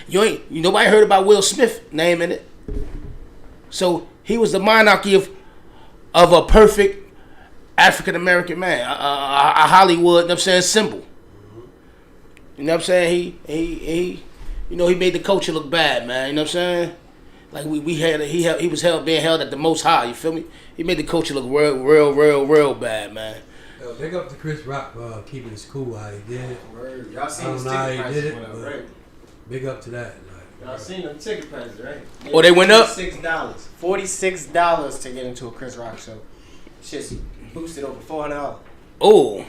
Nobody heard about Will Smith name in it. So he was the monarchy of a perfect African American man, a Hollywood, you know what I'm saying, symbol. You know what I'm saying? He made the culture look bad, man. You know what I'm saying? Like he was being held at the most high. You feel me? He made the culture look real bad, man. Yo, big up to Chris Rock for keeping his cool how he did it. Word. Y'all seen the ticket prices went up, right? Big up to that. Y'all seen them ticket prices, right? They went up? $46 to get into a Chris Rock show. Shit's boosted over $400. Oh.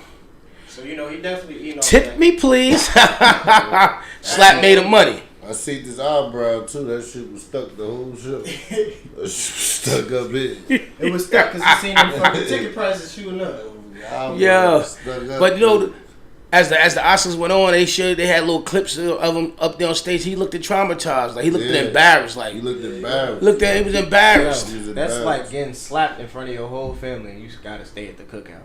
So he definitely Tip me, please. Slap made him money. I see this eyebrow too. That shit was stuck the whole show. That shit was stuck up it. It was stuck because you seen them fucking ticket prices shooting up. Yeah, but as the Oscars went on, they had little clips of him up there on stage. He looked traumatized, like he looked embarrassed, like he looked embarrassed. He was embarrassed. That's like getting slapped in front of your whole family, and you just gotta stay at the cookout.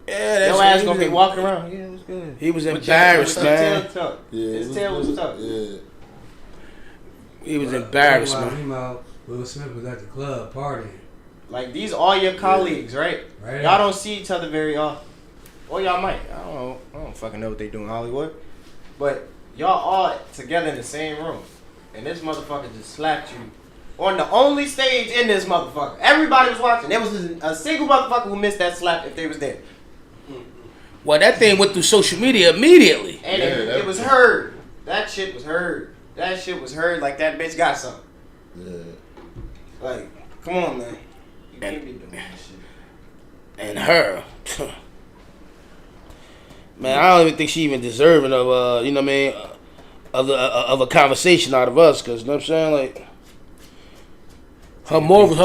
Yeah, that's your ass gonna be walking around. Yeah, it was good. He was embarrassed, man. His tail was tucked. Yeah. He was embarrassed, man. Meanwhile, Will Smith was at the club partying. Like, these all your colleagues, right? Y'all don't see each other very often. Or y'all might. I don't know. I don't fucking know what they do in Hollywood. But y'all all together in the same room. And this motherfucker just slapped you on the only stage in this motherfucker. Everybody was watching. There was a single motherfucker who missed that slap if they was there. Well, that thing went through social media immediately. And it was heard. That shit was heard. That shit was heard like that bitch got something. Yeah. Like, come on, man. You can't be doing that shit. And her. Man, I don't even think she even deserving of, of a conversation out of us. Because, you know what I'm saying? Like, her morals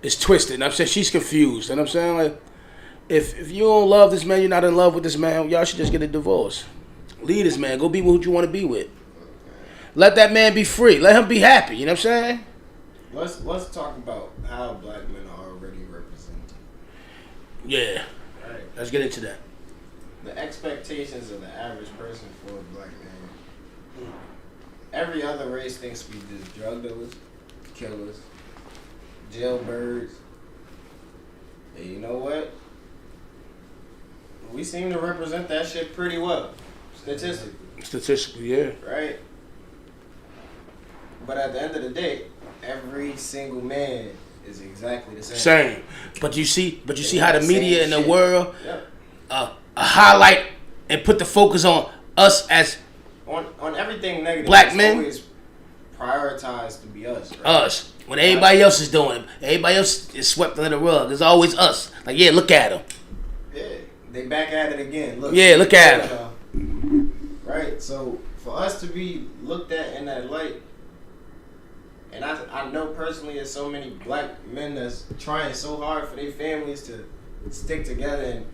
is twisted. And I'm saying she's confused. And I'm saying, like, if you don't love this man, you're not in love with this man, y'all should just get a divorce. Leave this man. Go be with who you want to be with. Let that man be free. Let him be happy. You know what I'm saying? Let's talk about how black men are already represented. Yeah. Right. Let's get into that. The expectations of the average person for a black man. Every other race thinks we just drug dealers, killers, jailbirds. And you know what? We seem to represent that shit pretty well. Statistically, yeah. Right? But at the end of the day, every single man is exactly the same. But you see how the media in the world highlight and put the focus on us as on everything negative. Black men. Always prioritized to be us. Right? Us. When everybody else is doing it, everybody else is swept under the rug. It's always us. Like, yeah, look at them. Yeah, they back at it again. Look. Yeah, look at them. Right, so for us to be looked at in that light, and I know personally there's so many black men that's trying so hard for their families to stick together, and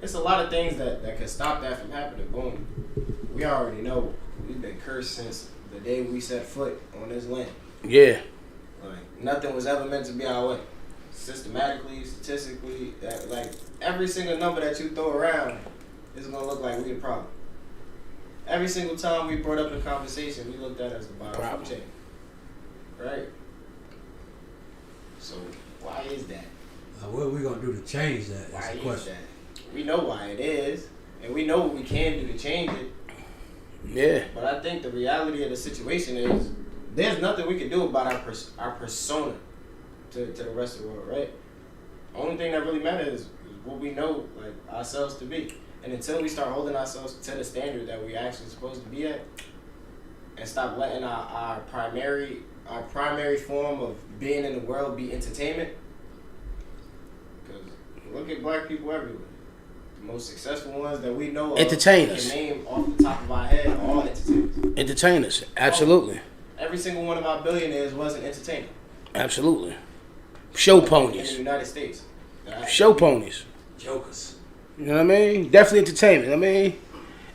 it's a lot of things that could stop that from happening. Boom. We already know we've been cursed since the day we set foot on this land. Yeah. Like, nothing was ever meant to be our way. Systematically, statistically, like, every single number that you throw around is going to look like we the problem. Every single time we brought up in conversation, we looked at it as the bottom food chain. Right? So, why is that? What are we going to do to change that? Why is that? We know why it is, and we know what we can do to change it. Yeah. But I think the reality of the situation is there's nothing we can do about our persona to the rest of the world, right? The only thing that really matters is what we know, like, ourselves to be. And until we start holding ourselves to the standard that we actually supposed to be at, and stop letting our primary form of being in the world be entertainment. Because look at black people everywhere. The most successful ones that we know of, entertainers. can name off the top of our head, are all entertainers. Entertainers, absolutely. Every single one of our billionaires was an entertainer. Absolutely. Show ponies. In the United States. Show ponies. Jokers. You know what I mean? Definitely entertainment. I mean,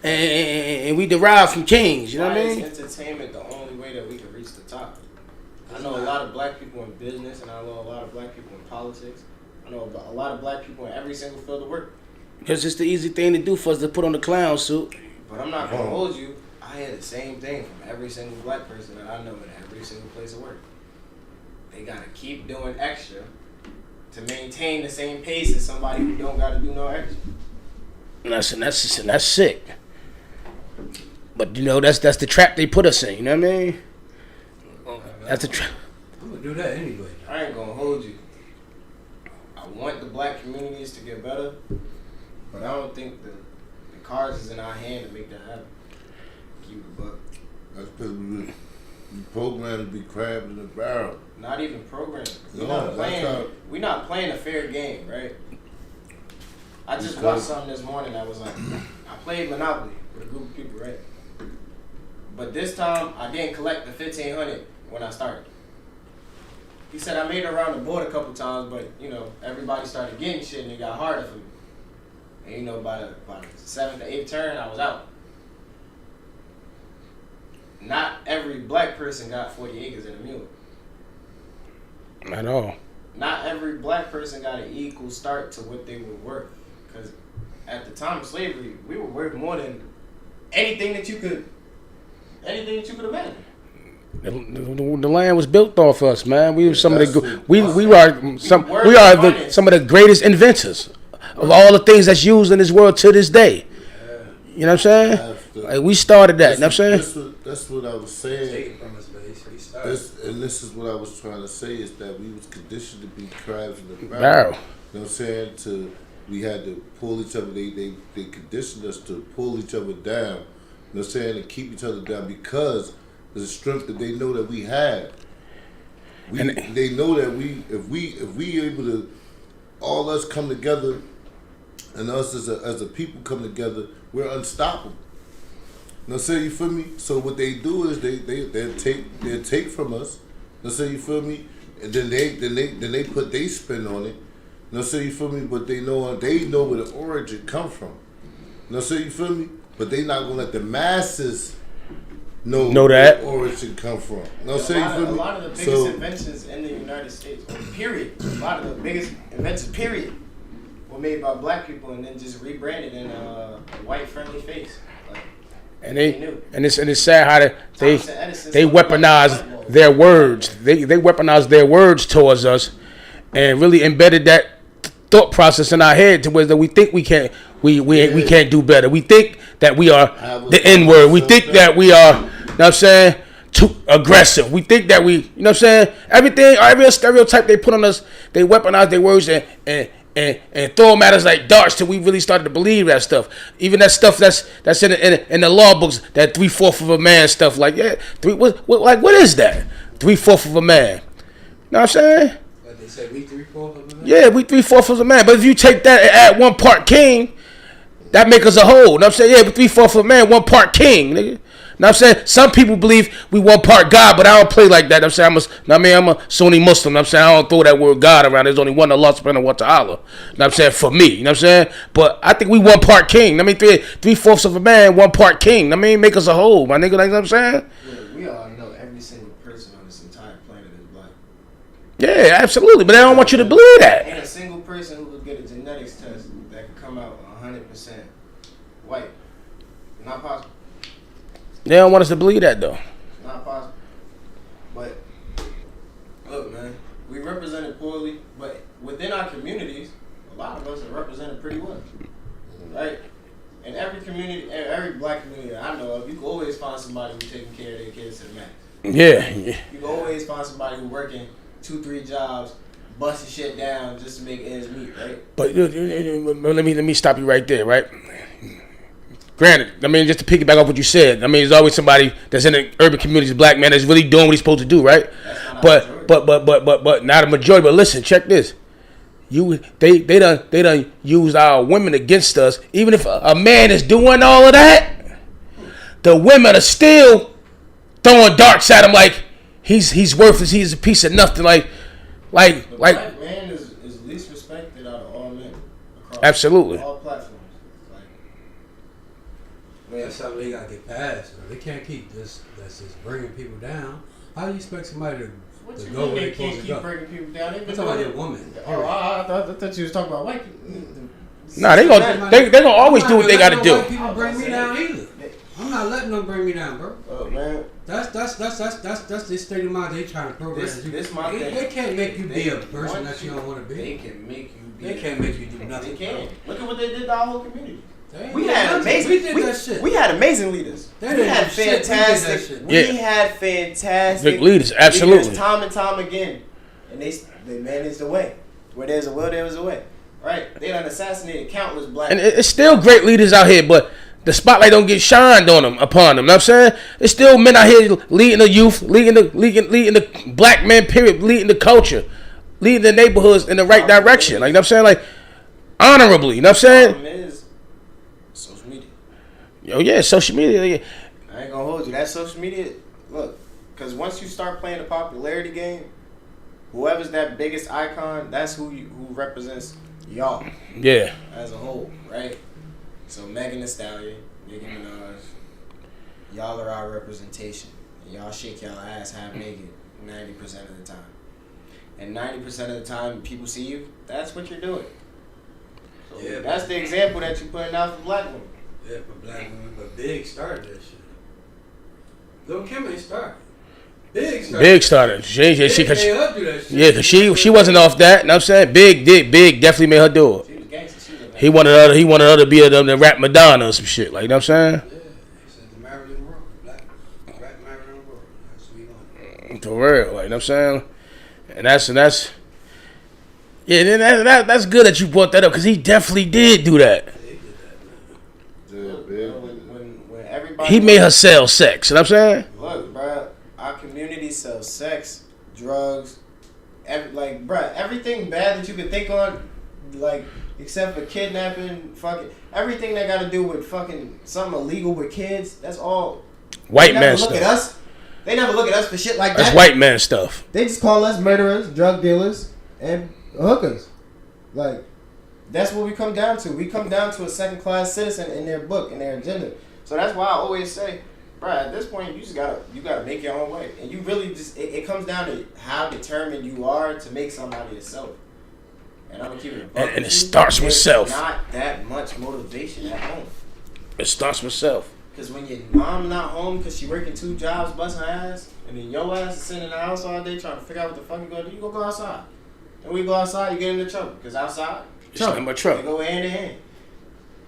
and we derive from kings. You know what I mean? Why is entertainment the only way that we can reach the top? I know a lot of black people in business, and I know a lot of black people in politics. I know a lot of black people in every single field of work. Because it's the easy thing to do for us to put on the clown suit. But I'm not gonna hold you. I had to same thing from every single black person that I know in every single place of work. They gotta keep doing extra to maintain the same pace as somebody who don't gotta do no extra. That's sick. But you know, that's the trap they put us in. You know what I mean? That's the trap. I'm gonna do that anyway. I ain't gonna hold you. I want the black communities to get better, but I don't think the cards is in our hand to make that happen. Keep it a buck. That's because we programmed to be crabs in a barrel. Not even programmed. We're No, not playing a fair game, right? I just Because- watched something this morning that was like, I played Monopoly with a group of people, right? But this time I didn't collect the 1,500 when I started. He said I made it around the board a couple times, but you know everybody started getting shit and it got harder for me. And you know by the 7th or 8th turn I was out. Not every black person got 40 acres and a mule. At all. Not every black person got an equal start to what they were worth. Because at the time of slavery, we were worth more than anything that you could imagine. The land was built off us, man. We were some of the some of the greatest inventors of all the things that's used in this world to this day. You know what I'm saying? Like, we started that. You know what I'm saying? That's what I was saying. Taken from us, but he started. This is what I was trying to say is that we was conditioned to be crabs in the barrel. Barrel. You know what I'm saying? We had to pull each other. They conditioned us to pull each other down. You know what I'm saying? And keep each other down because there's a strength that they know that we have. They know that if we able to all us come together and us as a people come together, we're unstoppable. Now say you feel me? So what they do is they'll take from us. Now say you feel me? And then they put their spin on it. Now say you feel me? But they know where the origin come from. Now say you feel me? But they not gonna let the masses know that where origin come from. Now A say you feel me? lot of the biggest inventions in the United States, period. A lot of the biggest inventions, period, were made by black people and then just rebranded in a white friendly face. Like, And it's sad how they weaponize their words. They weaponize their words towards us, and really embedded that thought process in our head to where that we think we can't do better. We think that we are the N word. We think that we are, you know what I'm saying, too aggressive. We think that we, you know what I'm saying, every stereotype they put on us, they weaponize their words and throw them at us like darts till we really started to believe that stuff. Even that stuff that's in the law books, that 3/4 of a man stuff. Like, yeah, what is that? 3/4 of a man. You know what I'm saying? But they said we 3/4 of a man? Yeah, we 3/4 of a man. But if you take that and add 1 part king, that make us a whole. You know what I'm saying? Yeah, we 3/4 of a man, 1 part king, nigga. Know what I'm saying? Some people believe we 1 part God, but I don't play like that. I'm saying I'm a Sunni Muslim. I'm saying I don't throw that word God around. There's only one Allah subhanahu wa ta'ala. Know what I'm saying? For me. You know what I'm saying? But I think we 1 part king. I mean, 3/4 of a man, 1 part king. I mean, make us a whole, my nigga. Like, you know what I'm saying? Yeah, we all know every single person on this entire planet is black. Yeah, absolutely. But they don't want you to believe that. Ain't a single person who would get a genetics test that could come out 100% white. Not possible. They don't want us to believe that, though. Not possible. But look, man, we represented poorly, but within our communities, a lot of us are represented pretty well, right? In every community, every black community that I know of, you can always find somebody who's taking care of their kids to the max. Yeah. You can always find somebody who's working 2-3 jobs, busting shit down just to make ends meet, right? But let me stop you right there, right? Granted, I mean, just to piggyback off what you said, I mean, there's always somebody that's in the urban communities, a black man that's really doing what he's supposed to do, right? But not a majority. But listen, check this. They done used our women against us. Even if a man is doing all of that, the women are still throwing darts at him like he's worthless. He's a piece of nothing. Like black man is least respected out of all men. Across absolutely. All platforms. That's something they gotta get past. They can't keep this. That's just bringing people down. How do you expect somebody to go where They they're can't supposed to keep go? bringing people down. They've I'm been talking about doing your woman. Oh, I thought you was talking about white people. Nah, they gonna always do what they gotta do. White people bring me down either. I'm not letting them bring me down, bro. Oh man, That's the state of mind they trying to program. this my thing. They can't make you be a person that you don't want to be. They can make you be. They can't make you do nothing. They can. Bro. Look at what they did to our whole community. They We ain't had did amazing. nothing. We did that shit. We had amazing leaders. They We didn't had do shit. We did that fantastic. shit. We Yeah. had fantastic Big leaders, absolutely. leaders time and time again, and they managed the way. Where there's a will, there was a way. Right? They done assassinated countless black. And it's still great leaders out here, but the spotlight don't get shined on them, upon them. Know what I'm saying? It's still men out here leading the youth, leading the black men, period, leading the culture, leading the neighborhoods in the right direction. Like, you know what I'm saying? Like, honorably. You know what I'm saying? Problem is social media. Yo, yeah, social media. Yeah. I ain't gonna hold you. That social media, look, because once you start playing the popularity game, whoever's that biggest icon, that's who represents y'all Yeah. as a whole, right? So Megan Thee Stallion, Nicki Minaj, y'all are our representation. And y'all shake y'all ass half naked 90% of the time. And 90% of the time people see you, that's what you're doing. So Yeah, that's the example that you're putting out for black women. Yeah, for black women, but Big started that shit. Lil' Kim ain't started. Big started. Big started. She Big cause made her do that shit. yeah, cause she wasn't off that. You know what I'm saying? Big definitely made her do it. She was gangster. She was a He wanted her to be the rap Madonna or some shit. Like, you know what I'm saying? Yeah, he said the Marilyn Monroe, black Marilyn Monroe. That's what he wanted. For real. Like, you know what I'm saying? And that's yeah, then that's good that you brought that up, because he definitely did do that. They did that, man. Yeah, Look, man. bro, when everybody He made her sell sex. You know what I'm saying? Look, bro, our community sells sex, drugs, everything bad that you could think on, like, except for kidnapping, fucking everything that got to do with fucking something illegal with kids. That's all. White They man never look at stuff. us. They never look at us for shit like That's that. white man stuff. They just call us murderers, drug dealers, and hookers. Like, that's what we come down to. We come down to a second-class citizen in their book, in their agenda. So that's why I always say, bro, at this point, you gotta make your own way, and you really just it comes down to how determined you are to make somebody yourself. And I'm gonna keep it. And it starts with There's self. Not that much motivation at home. It starts with self. Cause when your mom not home cause she working 2 jobs, busting her ass, and then your ass is sitting in the house all day trying to figure out what the fuck you gonna do, you gonna go outside. And we go outside, you get into trouble. Cause outside, It's nothing but trouble. They go hand in hand.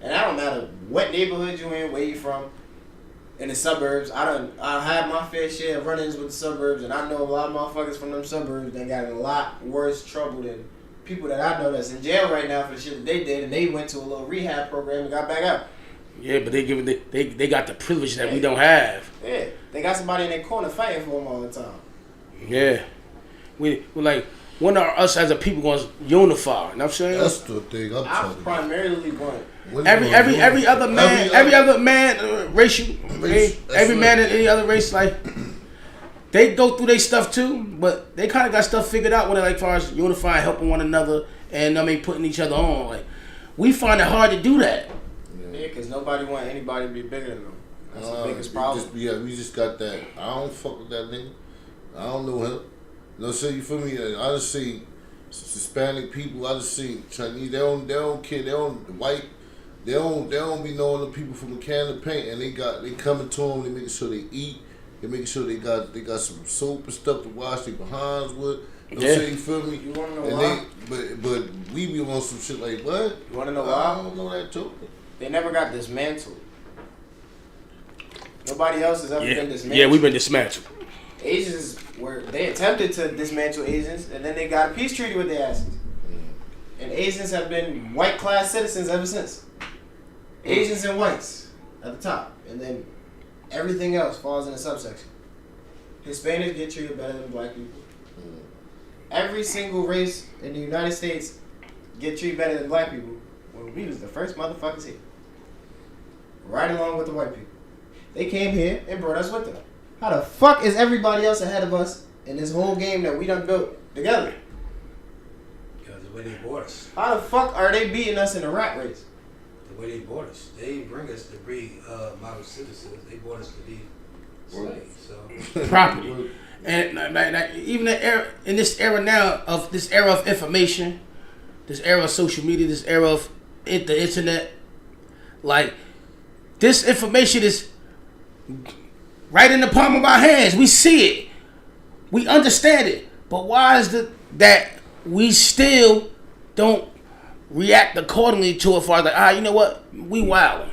And I don't matter what neighborhood you in, where you from, in the suburbs. I had my fair share of run-ins with the suburbs, and I know a lot of motherfuckers from them suburbs that got in a lot worse trouble than people that I know that's in jail right now for the shit that they did, and they went to a little rehab program and got back out. Yeah, but they got the privilege that we don't have. Yeah, they got somebody in their corner fighting for them all the time. Yeah. We're like, when are us as a people going to unify? You know what I'm saying? That's the thing I'm I talking about. primarily want When Every you gonna do it? other man, racial, Race, every that's man right. in any other race, like, they go through their stuff too, but they kind of got stuff figured out when it, like, far as unifying, helping one another, and putting each other on. Like, we find it hard to do that. yeah, because nobody want anybody to be bigger than them. That's the biggest problem. We just got that. I don't fuck with that nigga. I don't know him. You know, so you feel me? I just see Hispanic people. I just see Chinese. They don't care. They don't white. They don't be knowing the people from a can of paint, and they coming to them. They making sure they eat. They making sure they got some soap and stuff to wash their behinds with. You know what I'm saying? You feel me? You wanna know And why? but we be on some shit like what? You want to know I why? don't know that too. They never got dismantled. Nobody else has ever been dismantled. Yeah, we've been dismantled. Asians they attempted to dismantle Asians, and then they got a peace treaty with their asses. And Asians have been white class citizens ever since. Asians and whites at the top, and then everything else falls in a subsection. Hispanics get treated better than black people. Every single race in the United States get treated better than black people when we was the first motherfuckers here. Right along with the white people. They came here and brought us with them. How the fuck is everybody else ahead of us in this whole game that we done built together? Because the way they bought us. How the fuck are they beating us in a rat race? The way they bought us. They didn't bring us to be model citizens. They bought us to be slaves. So Property. And like, even in this era now of information, this era of social media, this era of the internet, like, this information is right in the palm of our hands. We see it. We understand it. But why is it that we still don't react accordingly to it? For like, you know what? We wildin'.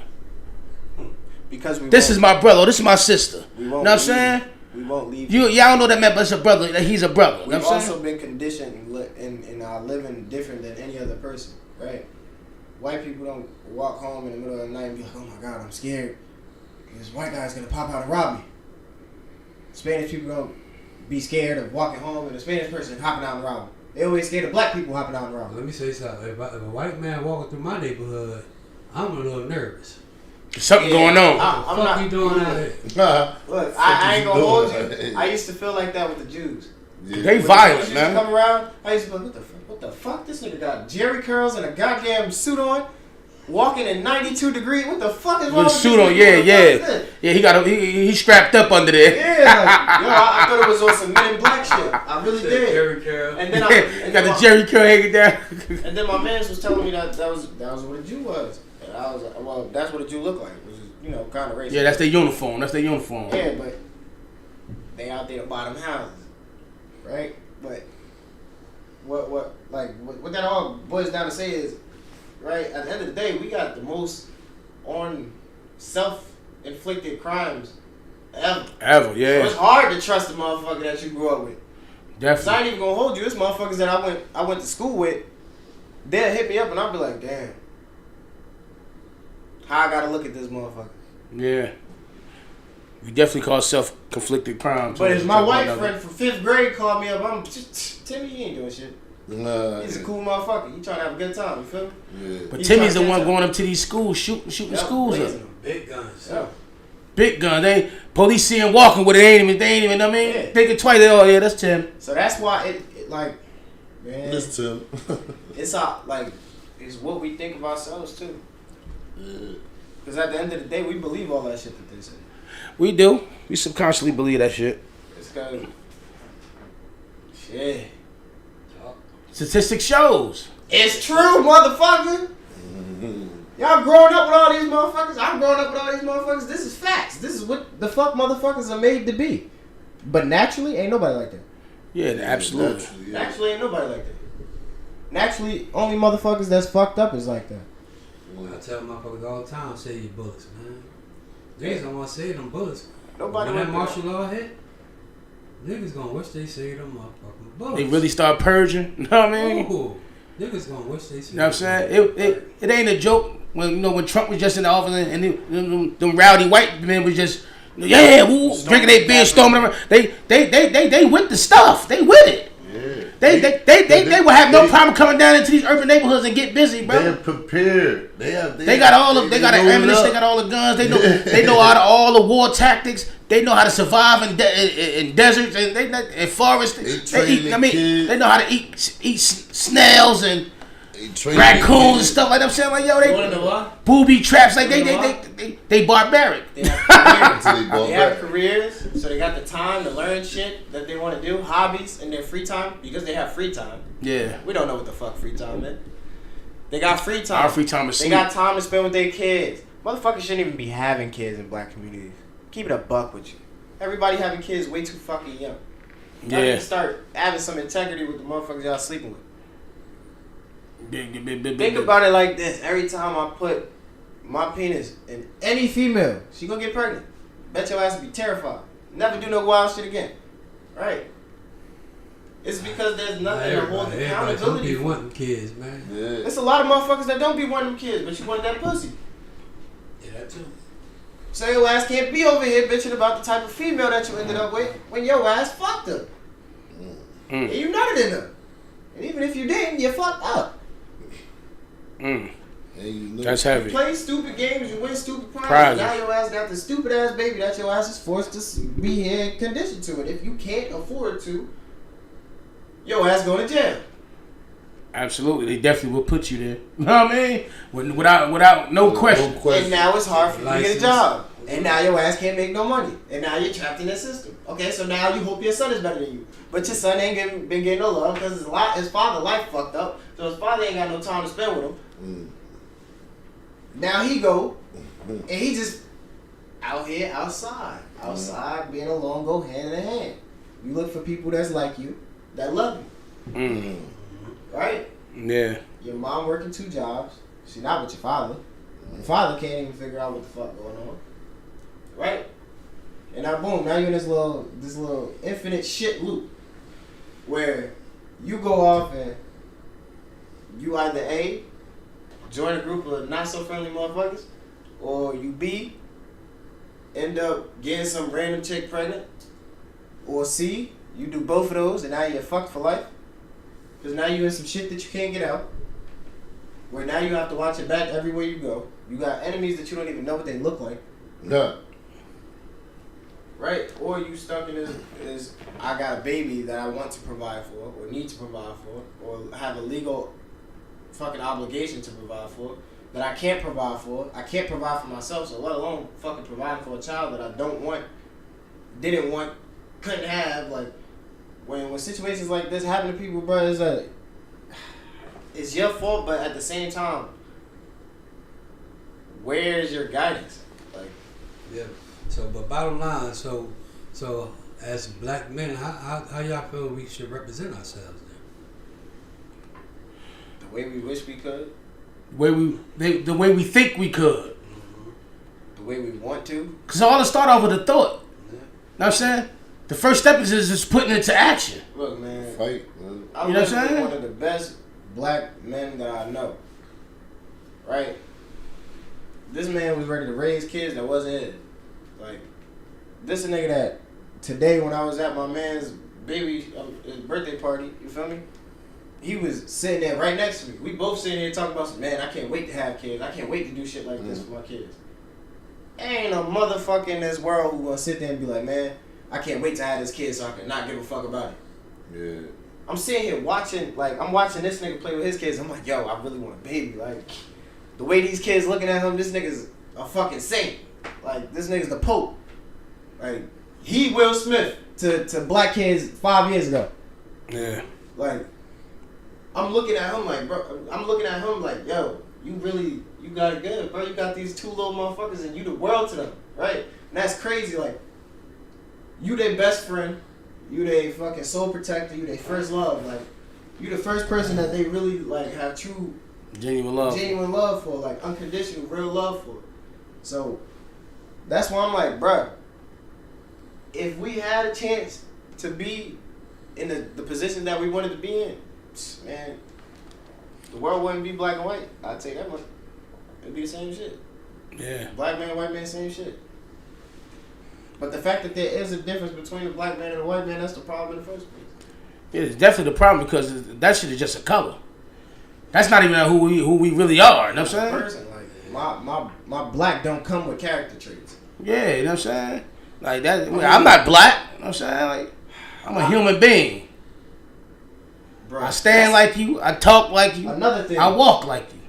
Because this is my brother. This is my sister. You know what I'm saying? We won't leave. Y'all know that man, but it's a brother. That he's a brother. We've also been conditioned in our living different than any other person, right? White people don't walk home in the middle of the night and be like, oh my God, I'm scared. This white guy's going to pop out and rob me. Spanish people don't be scared of walking home and a Spanish person hopping out and robbing. They always scared of black people hopping out and robbing. Let me say something. If a white man walking through my neighborhood, I'm a little nervous. Something going on. I'm not doing that. Look, I ain't gonna hold you. I used to feel like that with the Jews. Yeah. They violent, when man. Come around, I used to be like, what the fuck? This nigga got jerry curls and a goddamn suit on, walking in 92 degrees. What the fuck is wrong with suit on? Yeah. He strapped up under there. Yeah, like, I thought it was on some Men in Black shit. I really did. Jerry curl. And then got the jerry curl hanging down. And then my man was telling me that was what a Jew was. And I was like, well, that's what a Jew looked like, which is, kind of racist. Yeah, that's their uniform. Yeah, but they out there to bottom houses, right? But what that all boils down to say is, right, at the end of the day, we got the most on self-inflicted crimes ever. Yeah. So it's hard to trust the motherfucker that you grew up with. Definitely. So I ain't even gonna hold you. It's motherfuckers that I went to school with. They'll hit me up and I'll be like, damn, how I gotta look at this motherfucker. Yeah. We definitely call self-conflicted crimes. But if my white friend from 5th grade called me up, I'm just, Timmy, you ain't doing shit. He's a cool motherfucker. He trying to have a good time, you feel me? Yeah. But Timmy's the one going up to these schools, shooting schools up. Big guns. Yeah. Big gun. They police see him walking with it. They ain't even. I mean, Yeah. thinking twice. Yeah, that's Tim. So that's why it like, man. That's Tim. It's it's what we think of ourselves too. Yeah. Because at the end of the day, we believe all that shit that they say. We do. We subconsciously believe that shit. It's kind of shit. Statistics shows. It's true, motherfucker. Y'all growing up with all these motherfuckers. I'm growing up with all these motherfuckers. This is facts. This is what the fuck motherfuckers are made to be. But naturally, ain't nobody like that. Yeah, absolutely. Naturally, ain't nobody like that. Naturally, only motherfuckers that's fucked up is like that. I tell motherfuckers all the time, save your bullets, man. Niggas don't want to save them bullets. Nobody when that want martial law hit, niggas gonna wish they saved them motherfucking bullets. They really start purging. You know what I mean? Ooh, niggas gonna wish they saved. You know what I'm saying? It ain't a joke when Trump was just in the office and them rowdy white men was just drinking their beer, storming around. They with the stuff. They with it. Yeah. They will have no problem coming down into these urban neighborhoods and get busy, bro. They're prepared. They got the ammunition. They got all the guns. They know how to all the war tactics. They know how to survive in deserts and in forests. They know how to eat snails and raccoons and stuff like that. I'm saying, like, yo, they booby traps. Like they barbaric. They have careers, so they got the time to learn shit that they want to do, hobbies in their free time, because they have free time. Yeah. We don't know what the fuck free time is. They got free time. Our free time is sleep. They got time to spend with their kids. Motherfuckers shouldn't even be having kids in black communities. Keep it a buck with you. Everybody having kids way too fucking young. Y'all need to start having some integrity with the motherfuckers y'all sleeping with. Think about it like this. Every time I put my penis in any female, she gonna get pregnant. Bet your ass will be terrified. Never do no wild shit again. Right? It's because there's nothing to hold accountability for. Wanting kids, man. Yeah. There's a lot of motherfuckers that don't be wanting them kids, but you wanted that pussy. Yeah, that too. So your ass can't be over here bitching about the type of female that you ended up with when your ass fucked her. And you nutted in her. And even if you didn't, you fucked up. That's heavy. You play stupid games, you win stupid prizes. Now your ass got the stupid ass baby that your ass is forced to be here and conditioned to it. If you can't afford to, your ass going to jail. Absolutely, they definitely will put you there. You know what I mean? Without no question. And now it's hard for you to get a job. And now your ass can't make no money. And now you're trapped in that system. Okay, so now you hope your son is better than you. But your son ain't been getting no love because his father life fucked up. So his father ain't got no time to spend with him. Now he go, and he just out here, outside being alone, go hand in hand. You look for people that's like you, that love you, right? Yeah. Your mom working 2 jobs. She not with your father. Your father can't even figure out what the fuck going on, right? And now boom, now you're in this little infinite shit loop where you go off and you either A, join a group of not so friendly motherfuckers, or you B, end up getting some random chick pregnant, or C, you do both of those and now you're fucked for life. Because now you're in some shit that you can't get out. Where now you have to watch your back everywhere you go. You got enemies that you don't even know what they look like. No. Right? Or you stuck in this I got a baby that I want to provide for, or need to provide for, or have a legal fucking obligation to provide for, that I can't provide for. I can't provide for myself, so let alone fucking providing for a child that I don't want, didn't want, couldn't have. Like, when situations like this happen to people, bro, it's like, it's your fault, but at the same time, where's your guidance? Like, Yeah. So, but bottom line, so as black men, how y'all feel we should represent ourselves then? the way we wish we could, The way we think we could. the way we want to. Cause all to start off with a thought. Yeah. Know what I'm saying? The first step is just putting it into action. Look, man. Fight, man. I You know live what I'm with saying? one of the best black men that I know. Right? This man was ready to raise kids that wasn't his. Like, this a nigga that today when I was at my man's his birthday party, you feel me? He was sitting there right next to me. We both sitting here talking about some, man, I can't wait to have kids. I can't wait to do shit like this for my kids. Ain't a motherfucker in this world who gonna sit there and be like, man, I can't wait to have this kid so I can not give a fuck about it. Yeah. I'm sitting here watching, like, I'm watching this nigga play with his kids. I'm like, yo, I really want a baby. Like, the way these kids looking at him, this nigga's a fucking saint. Like, this nigga's the Pope. Like, he Will Smith to black kids 5 years ago. Yeah. Like, I'm looking at him like, yo, you got it good, bro. You got these 2 little motherfuckers and you the world to them, right? And that's crazy. Like, you their best friend. You their fucking soul protector. You their first love. Like, you the first person that they really, like, have true Genuine love for, like, unconditional, real love for. So, that's why I'm like, bruh, if we had a chance to be in the position that we wanted to be in, man, the world wouldn't be black and white. I'd say that much. It'd be the same shit. Yeah. Black man, white man, same shit. But the fact that there is a difference between the black man and the white man, that's the problem in the first place. Yeah, it's definitely the problem because that shit is just a color. That's not even who we really are. You know what I'm saying? Person, like, my black don't come with character traits. Yeah, you know what I'm saying? Like that. I'm not black. You know what I'm saying? Like, I'm a human being. Bro, I stand like you. I talk like you. Another thing. I walk like you.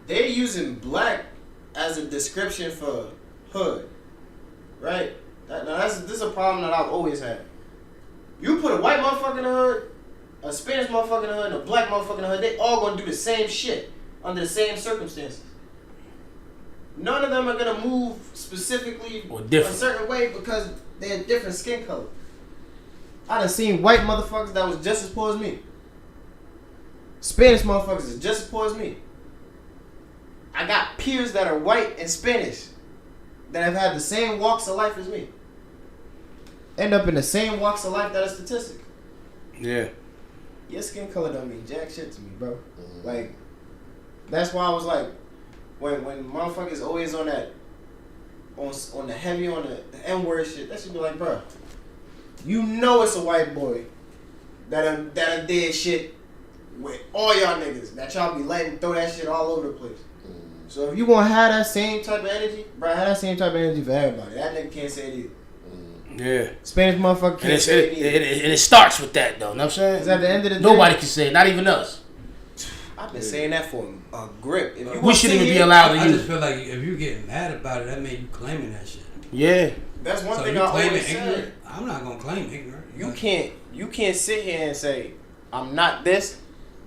They're using black as a description for hood, right? This is a problem that I've always had. You put a white motherfucker in the hood, a Spanish motherfucker in the hood, and a black motherfucker in the hood, they all gonna do the same shit under the same circumstances. None of them are gonna move specifically a certain way because they're different skin color. I done seen white motherfuckers that was just as poor as me. Spanish motherfuckers is just as poor as me. I got peers that are white and Spanish that have had the same walks of life as me. End up in the same walks of life that are statistic. Yeah. Your skin color don't mean jack shit to me, bro. Like, that's why I was like, when motherfuckers always on that, on the heavy, on the N-word shit, that should be like, bro, you know it's a white boy that did shit with all y'all niggas, that y'all be letting throw that shit all over the place. So if you want to have that same type of energy, bro, have that same type of energy for everybody. That nigga can't say it either. Yeah. Spanish motherfucker can't say it either. And it starts with that, though. Know what I'm saying? Because at the end of the day, nobody can say it, not even us. I've been saying that for a grip. If you we shouldn't even be allowed to I use just it. feel like if you getting mad about it, that means you claiming that shit. Yeah. That's one So thing you I claiming always ignorant? said. I'm not gonna claim ignorant. You can't sit here and say I'm not this,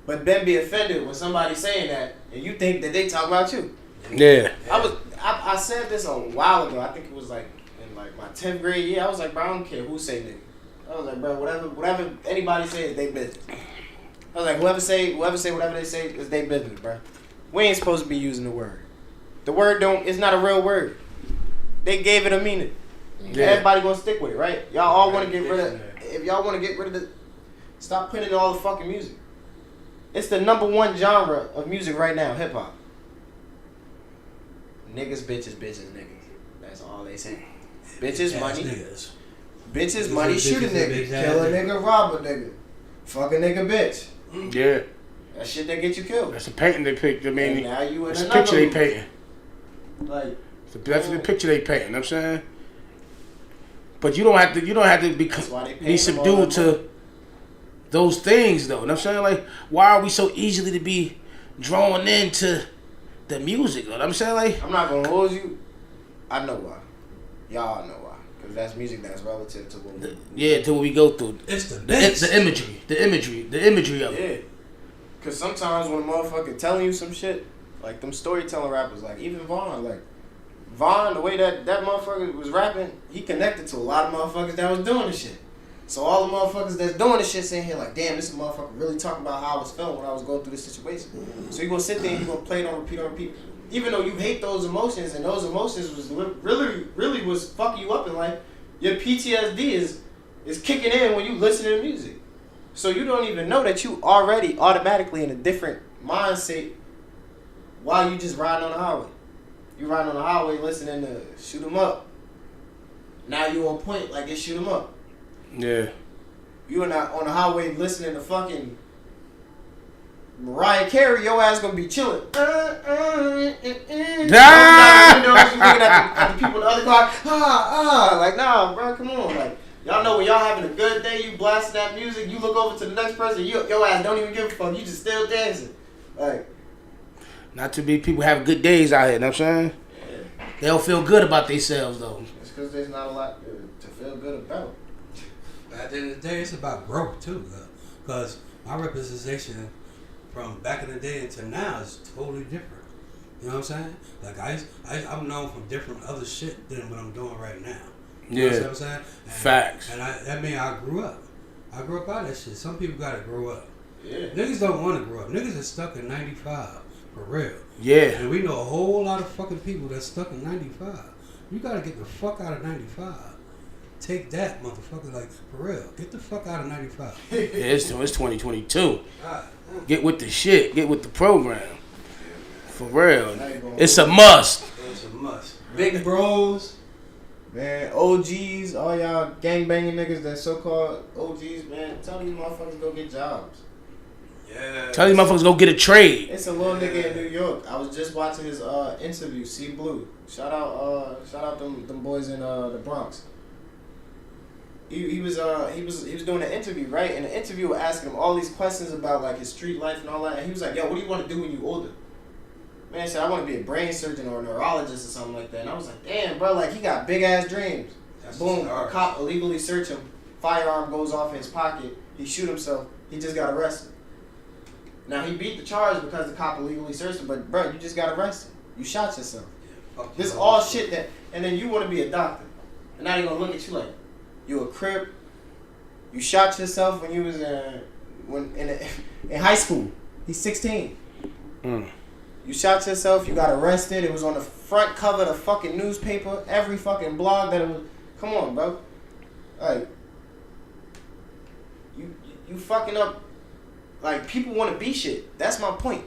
but then be offended when somebody's saying that and you think that they talk about you. Yeah. I I said this a while ago. I think it was like in like my 10th grade year. I was like, bro, I don't care who say nigga. I was like, bro, whatever anybody says, they business. I was like, whoever say whatever they say is they business, bro. We ain't supposed to be using the word. The word it's not a real word. They gave it a meaning. Yeah. Everybody gonna stick with it, right? Y'all all want to get rid of. If y'all want to get rid of the, stop putting in all the fucking music. It's the #1 genre of music right now, hip hop. Niggas, bitches, niggas. That's all they say. Bitches, money. Niggas. Bitches, money, shoot a nigga. Kill a nigga, rob a nigga. Fuck a nigga, bitch. Yeah. That shit that get you killed. That's the painting they picked. I mean, and now you in it's the another picture they movie. painting. Like, That's the picture they painting. You know what I'm saying? But you don't have to be subdued to those things, though. You know what I'm saying? Like, why are we so easily to be drawn into the music? You know what I'm saying? Like, I'm not gonna hold you. I know why. Y'all know why. Because that's music that's relative to what to what we go through. It's the imagery of it. Yeah. Because sometimes when a motherfucker telling you some shit, like them storytelling rappers, like even Vaughn, the way that motherfucker was rapping, he connected to a lot of motherfuckers that was doing this shit. So all the motherfuckers that's doing this shit saying here like, damn, this motherfucker really talking about how I was feeling when I was going through this situation. So you gonna sit there and you gonna play it on repeat. Even though you hate those emotions, and those emotions was really was fucking you up in life, your PTSD is kicking in when you listen to music. So you don't even know that you already automatically in a different mindset while you just riding on the highway. You riding on the highway listening to Shoot 'Em Up. Now you on point like it's Shoot 'Em Up. Yeah. You not on the highway listening to fucking Mariah Carey, your ass gonna be chilling. You looking at the people in the other car. Like, nah, bro, come on. Like, y'all know when y'all having a good day, you blasting that music, you look over to the next person, your ass don't even give a fuck. You just still dancing. Like, not to be people have good days out here, you know what I'm saying? Yeah. They don't feel good about themselves, though. It's because there's not a lot to feel good about. But at the end of the day, it's about growth, too, though. Because my representation from back in the day until now is totally different. You know what I'm saying? Like, I'm known from different other shit than what I'm doing right now. You know what I'm saying? Facts. And that means I grew up. I grew up out of that shit. Some people gotta grow up. Yeah. Niggas don't want to grow up. Niggas are stuck in 95. For real. Yeah. And we know a whole lot of fucking people that's stuck in 95. You gotta get the fuck out of 95. Take that, motherfucker. Like, for real. Get the fuck out of 95. Yeah, it's 2022. God. Get with the shit. Get with the program. For real. It's a must. It's a must. Big bros, man, OGs, all y'all gangbanging niggas that so-called OGs, man, tell these motherfuckers to go get jobs. Yeah. Tell these motherfuckers go get a trade. It's a little nigga in New York. I was just watching his interview, C Blue. Shout out them boys in the Bronx. He was doing an interview, right? And the interviewer asking him all these questions about like his street life and all that. And he was like, "Yo, what do you want to do when you older?" Man said, "I want to be a brain surgeon or a neurologist or something like that." And I was like, "Damn, bro, like he got big ass dreams." That's Boom, a cop illegally search him. Firearm goes off in his pocket. He shoot himself. He just got arrested. Now he beat the charge because the cop illegally searched him. But bro, you just got arrested. You shot yourself. This all shit that, and then you want to be a doctor, and now they gonna look at you like you a crip. You shot yourself when you was in high school. He's 16. You shot yourself. You got arrested. It was on the front cover of the fucking newspaper. Every fucking blog that it was. Come on, bro. Like you fucking up. Like people want to be shit. That's my point.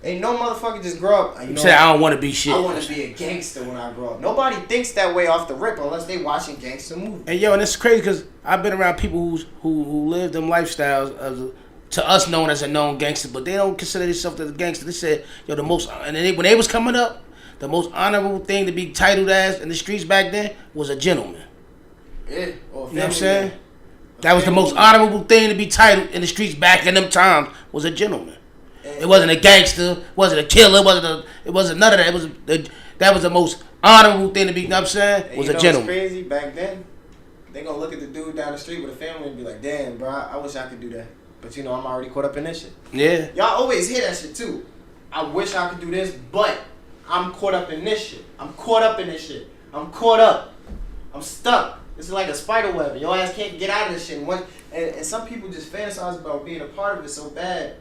Ain't no motherfucker just grow up. You say I don't want to be shit. I want to be a gangster when I grow up. Nobody thinks that way off the rip unless they watching gangster movies. And yo, and it's crazy because I've been around people who live them lifestyles to us known as a known gangster, but they don't consider themselves as a gangster. They said, yo, the most, and when they was coming up, the most honorable thing to be titled as in the streets back then was a gentleman. Yeah. Or you know what I'm saying? Man. That was the most honorable thing to be titled in the streets back in them times was a gentleman. It wasn't a gangster, wasn't a killer, it wasn't none of that. That was the most honorable thing to be, you know what I'm saying? Was a gentleman. What's crazy? Back then, they gonna look at the dude down the street with a family and be like, damn, bro, I wish I could do that. But you know, I'm already caught up in this shit. Yeah. Y'all always hear that shit too. I wish I could do this, but I'm caught up in this shit. I'm caught up in this shit. I'm caught up. I'm stuck. It's like a spider web. Your ass can't get out of this shit. And some people just fantasize about being a part of it so bad.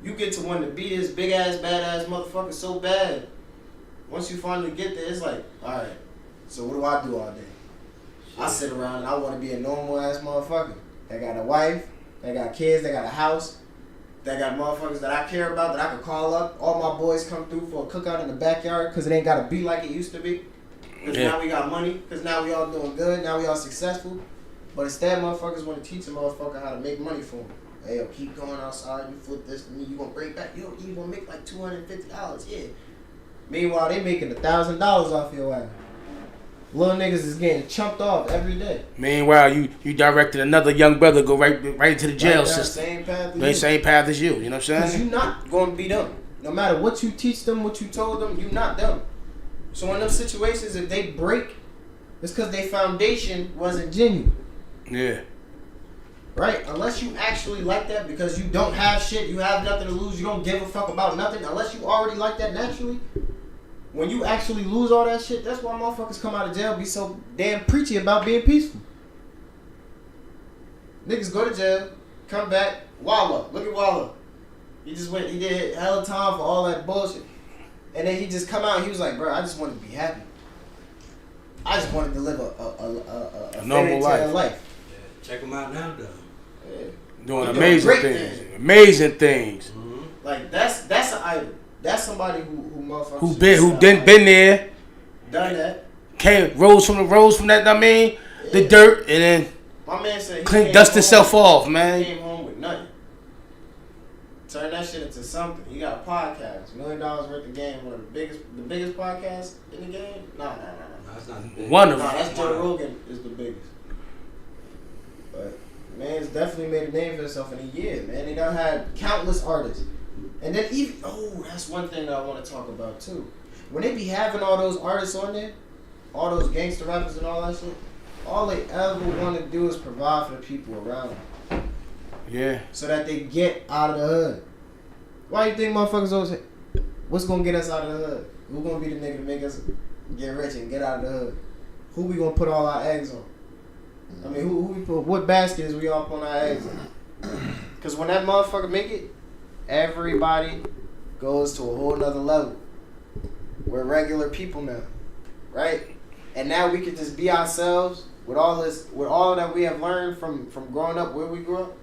You get to want to be this big ass, badass motherfucker so bad. Once you finally get there, it's like, alright, so what do I do all day? I sit around and I want to be a normal ass motherfucker. They got a wife, they got kids, they got a house, they got motherfuckers that I care about that I can call up. All my boys come through for a cookout in the backyard because it ain't got to be like it used to be. Because now we got money, because now we all doing good, now we all successful. But instead, motherfuckers want to teach a motherfucker how to make money for them. Hey, yo, keep going outside, you flip this to me, you gonna break back, yo, you gonna make like $250, yeah. Meanwhile, they making $1,000 off your ass. Little niggas is getting chumped off every day. Meanwhile, you directed another young brother go right into the jail system. Same path as the you. Same path as you. You know what I'm Because saying? you not going to be them. No matter what you teach them, what you told them, you not them. So in those situations, if they break, it's because their foundation wasn't genuine. Yeah. Right? Unless you actually like that because you don't have shit, you have nothing to lose, you don't give a fuck about nothing. Unless you already like that naturally, when you actually lose all that shit, that's why motherfuckers come out of jail be so damn preachy about being peaceful. Niggas go to jail, come back, Walla. Look at Walla. He did hella time for all that bullshit. And then he just come out and he was like, bro, I just wanted to be happy. I just wanted to live a normal life. Yeah, check him out now, though. Yeah. Doing He amazing great things. Amazing things. Mm-hmm. Like that's an idol. That's somebody who motherfuckers Who been there, done that. rose from that. I mean, the dirt, and then My man said he dust himself off, He man. came home with nothing. Turn that shit into something. He got a podcast, $1 million worth of game, one of the biggest podcasts in the game. Nah. No, that's not the big One of Nah, them. that's Joe Rogan is the biggest. But man's definitely made a name for himself in a year, man. They done had countless artists. And then that's one thing that I want to talk about too. When they be having all those artists on there, all those gangster rappers and all that shit, all they ever want to do is provide for the people around them. Yeah. So that they get out of the hood. Why you think motherfuckers always say, what's gonna get us out of the hood? Who gonna be the nigga to make us get rich and get out of the hood? Who we gonna put all our eggs on? I mean, who we put, what baskets we all put our eggs in? Cause when that motherfucker make it, everybody goes to a whole nother level. We're regular people now, right? And now we can just be ourselves with all that we have learned from growing up where we grew up.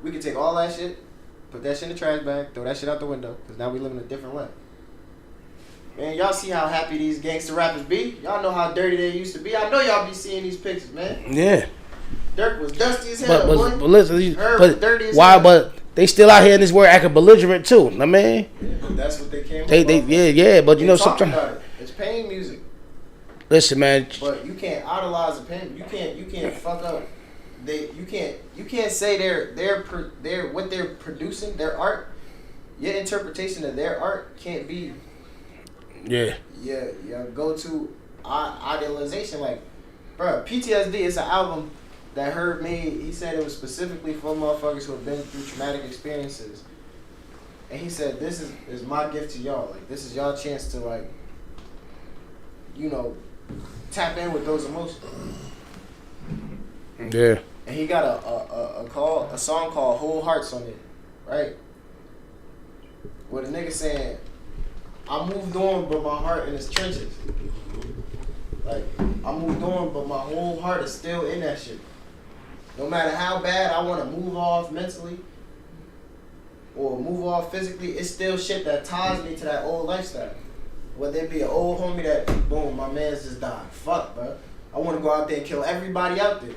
We can take all that shit, put that shit in the trash bag, throw that shit out the window, because now we live in a different life. Man, y'all see how happy these gangster rappers be? Y'all know how dirty they used to be. I know y'all be seeing these pictures, man. Yeah. Dirk was dusty as hell, boy. But listen, Herb was dirty as why? hell. But they still out here in this world acting belligerent too. I mean, That's what they came they up with. yeah. But you know talking sometimes. about it. It's pain music. Listen, man. But you can't idolize the pain. You can't fuck up. You can't say they're what they're producing, their art. Your interpretation of their art can't be Yeah. your go-to idealization. Like, bro, PTSD is an album that Herb made. He said it was specifically for motherfuckers who have been through traumatic experiences. And he said, this is my gift to y'all. Like, this is y'all chance to, like, you know, tap in with those emotions. Yeah. And he got a song called Whole Hearts on it, right? Where the nigga saying, I moved on, but my heart in its trenches. Like, I moved on, but my whole heart is still in that shit. No matter how bad I want to move off mentally or move off physically, it's still shit that ties me to that old lifestyle. Whether it be an old homie that, boom, my man's just died. Fuck, bro. I want to go out there and kill everybody out there.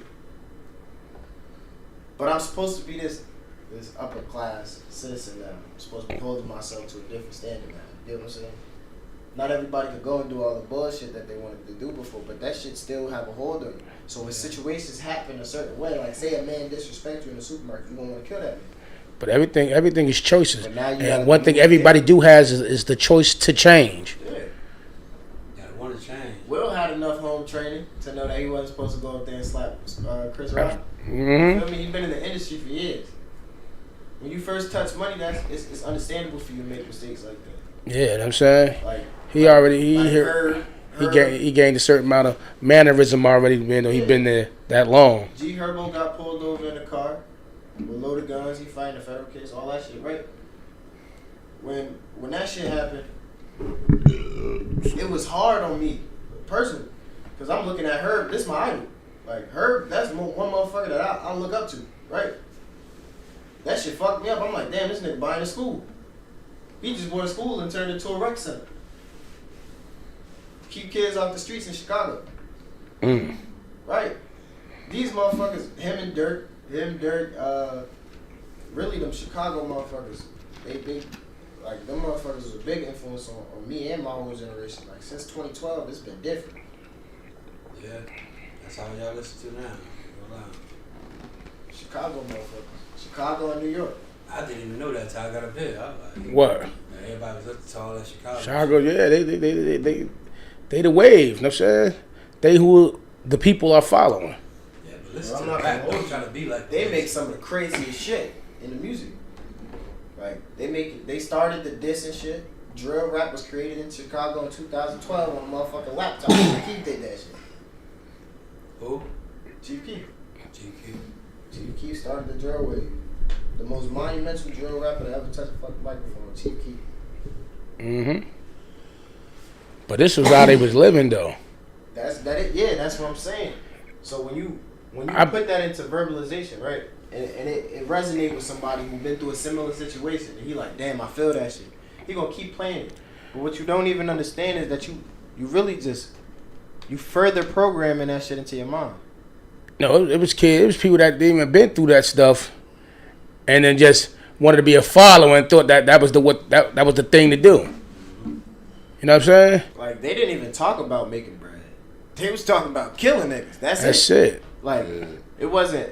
But I'm supposed to be this upper class citizen now. I'm supposed to be holding myself to a different standard now. You know what I'm saying? Not everybody can go and do all the bullshit that they wanted to do before, but that shit still have a hold on you. So when situations happen a certain way, like say a man disrespect you in the supermarket, you don't want to kill that man. But everything is choices. But now you And one thing everybody do has is the choice to change. Yeah. Gotta want to change. Will had enough home training to know that he wasn't supposed to go up there and slap Chris Rock. Mm-hmm. I mean, he's been in the industry for years. When you first touch money, it's understandable for you to make mistakes like that. Yeah, you know what I'm saying? Like He already like he Herb, he gained a certain amount of mannerism already, man. Though he been there that long. G Herbo got pulled over in a car with loaded guns. He fighting a federal case, all that shit, right? When that shit happened, it was hard on me personally, cause I'm looking at Herb. This my idol. Like Herb, that's one motherfucker that I look up to, right? That shit fucked me up. I'm like, damn, this nigga buying a school. He just bought a school and turned it into a rec center. Keep kids off the streets in Chicago. Right? These motherfuckers, him and Dirk, really them Chicago motherfuckers, they like them motherfuckers was a big influence on me and my whole generation. Like since 2012, it's been different. Yeah, that's all y'all listen to now. No lie. Chicago motherfuckers. Chicago and New York. I didn't even know that till I got up here. I was like, What? everybody was looking to all that Chicago. Chicago, yeah, they the wave. You know what I'm saying? They who the people are following. Yeah, but listen Well, to I'm the not rap. gonna Don't hold try to be like They this. make some of the craziest shit in the music. Like they started the diss and shit. Drill rap was created in Chicago in 2012 on a motherfucking laptop. Keith did that shit. Who? Chief Keef. GQ. Chief Keef started the drill wave. The most monumental drill rapper to ever touch a fucking microphone. Chief Keef. But this was how they was living though. That's what I'm saying. So when you put that into verbalization, right, and it resonates with somebody who been through a similar situation, and he like, damn, I feel that shit. He gonna keep playing it. But what you don't even understand is that you really just you further programming that shit into your mind. No, it was kids. It was people that didn't even been through that stuff, and then just wanted to be a follower and thought that was that was the thing to do. You know what I'm saying? Like they didn't even talk about making bread. They was talking about killing niggas. That's it. Like it wasn't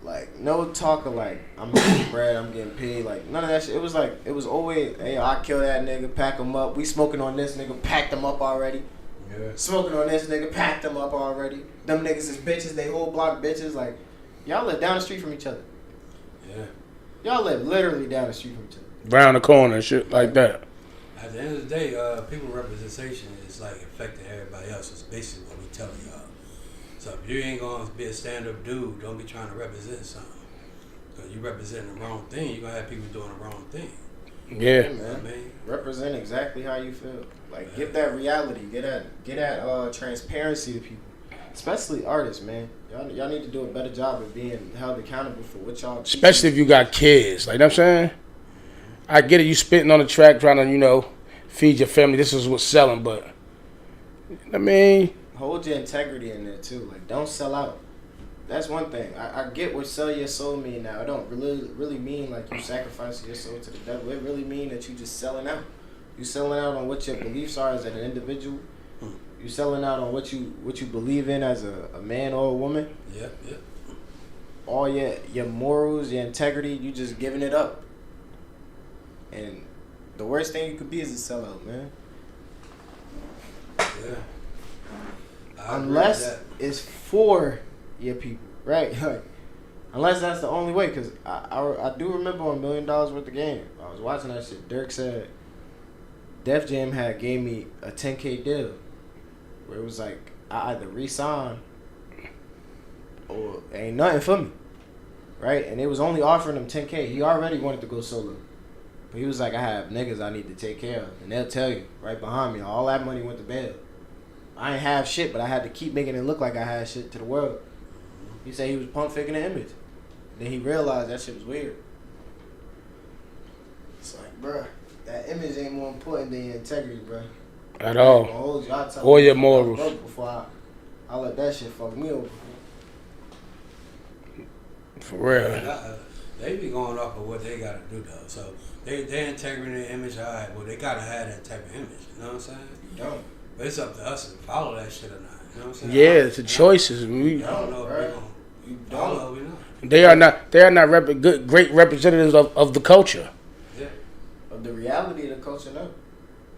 like no talk of like I'm making bread, I'm getting paid, like none of that shit. It was like it was always, hey, I kill that nigga, pack him up. We smoking on this nigga, packed him up already. Yeah. Smoking on this nigga, packed him up already. Them niggas is bitches, they whole block bitches. Like y'all live down the street from each other. Yeah. Y'all live literally down the street from each other. Round the corner and shit like that. At the end of the day, people representation is like affecting everybody else. It's basically what we telling y'all. So if you ain't gonna be a stand-up dude, don't be trying to represent something. Cause you representing the wrong thing, you're gonna have people doing the wrong thing. Yeah. Man. You know what I mean? Represent exactly how you feel. Like get that reality, get that transparency to people, especially artists, man. Y'all need to do a better job of being held accountable for what y'all. Especially if you got kids. Like, you know what I'm saying? I get it. You spitting on the track trying to, feed your family. This is what's selling, but I mean, hold your integrity in there too. Like, don't sell out. That's one thing. I get what sell your soul mean now. I don't really mean like you sacrificing your soul to the devil. It really mean that you just selling out. You selling out on what your beliefs are as an individual. You selling out on what you believe in as a man or a woman. Yep. All your morals, your integrity, you just giving it up. And the worst thing you could be is a sellout, man. Yeah. Unless it's for your people, right? Like, unless that's the only way. Because I do remember on $1 Million Worth of Game, I was watching that shit. Dirk said Def Jam gave me a $10K deal where it was like I either re-sign or ain't nothing for me, right? And it was only offering him $10K. He already wanted to go solo. But he was like, I have niggas I need to take care of. And they'll tell you, right behind me, all that money went to bail. I ain't have shit, but I had to keep making it look like I had shit to the world. He said he was pump faking the image. Then he realized that shit was weird. It's like, bruh, that image ain't more important than your integrity, bruh. at all. Or your morals. Before I let that shit fuck me over. For real. They be going off of what they gotta do though. So their integrity and their image, all right, well they gotta have that type of image. You know what I'm saying? You don't. But it's up to us to follow that shit or not. You know what I'm saying? Yeah, it's the choices. I don't know if we're gonna You follow don't. or we not. They are not great representatives of the culture. Yeah. Of the reality of the culture, no.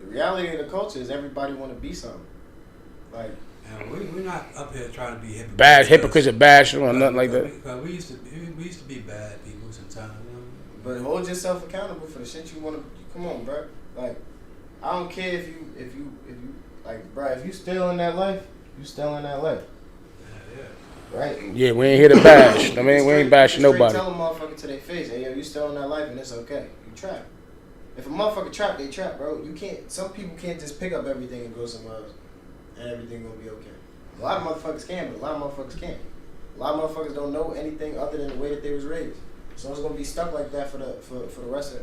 The reality of the culture is everybody want to be something. Like, And we're not up here trying to be hypocrites. Bad hypocrites or bashing or nothing like that. Because we used to be bad people sometimes. You know? but hold yourself accountable for the shit you want to. Come on, bro. Like, I don't care if you like, bro, if you still in that life, you still in that life. Yeah. Right? Yeah, we ain't here to bash. I mean, we ain't bashing nobody. Tell a motherfucker to their face, hey, yo, you still in that life and it's okay. You trap. If a motherfucker trap, they trap, bro. You can't, some people can't just pick up everything and go somewhere else and everything gonna be okay. A lot of motherfuckers can, but a lot of motherfuckers can't. A lot of motherfuckers don't know anything other than the way that they was raised. So it's gonna be stuck like that for the rest